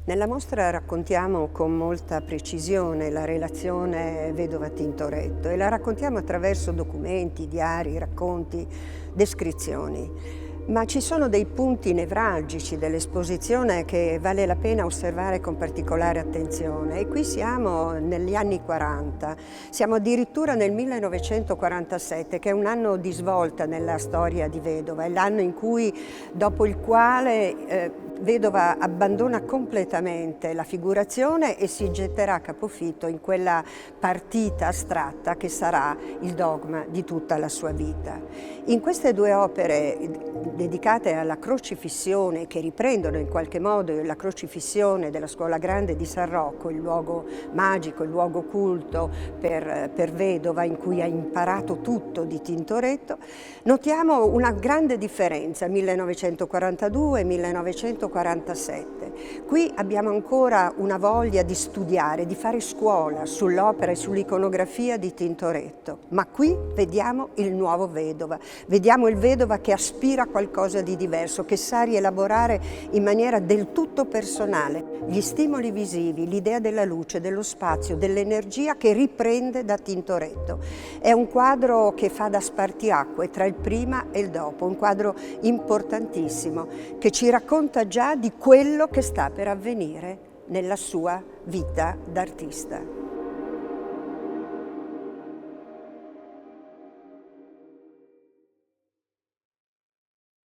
Nella mostra raccontiamo con molta precisione la relazione vedova-Tintoretto e la raccontiamo attraverso documenti, diari, racconti, descrizioni. Ma ci sono dei punti nevralgici dell'esposizione che vale la pena osservare con particolare attenzione. E qui siamo negli anni 40, siamo addirittura nel 1947, che è un anno di svolta nella storia di Vedova, è l'anno in cui, dopo il quale Vedova abbandona completamente la figurazione e si getterà a capofitto in quella partita astratta che sarà il dogma di tutta la sua vita. In queste due opere dedicate alla crocifissione, che riprendono in qualche modo la crocifissione della Scuola Grande di San Rocco, il luogo magico, il luogo culto per Vedova in cui ha imparato tutto di Tintoretto, notiamo una grande differenza 1942-1947. Qui abbiamo ancora una voglia di studiare, di fare scuola sull'opera e sull'iconografia di Tintoretto, ma qui vediamo il nuovo Vedova, vediamo il Vedova che aspira a qualcosa di diverso, che sa rielaborare in maniera del tutto personale gli stimoli visivi, l'idea della luce, dello spazio, dell'energia che riprende da Tintoretto. È un quadro che fa da spartiacque tra il prima e il dopo, un quadro importantissimo che ci racconta già di quello che sta per avvenire nella sua vita d'artista.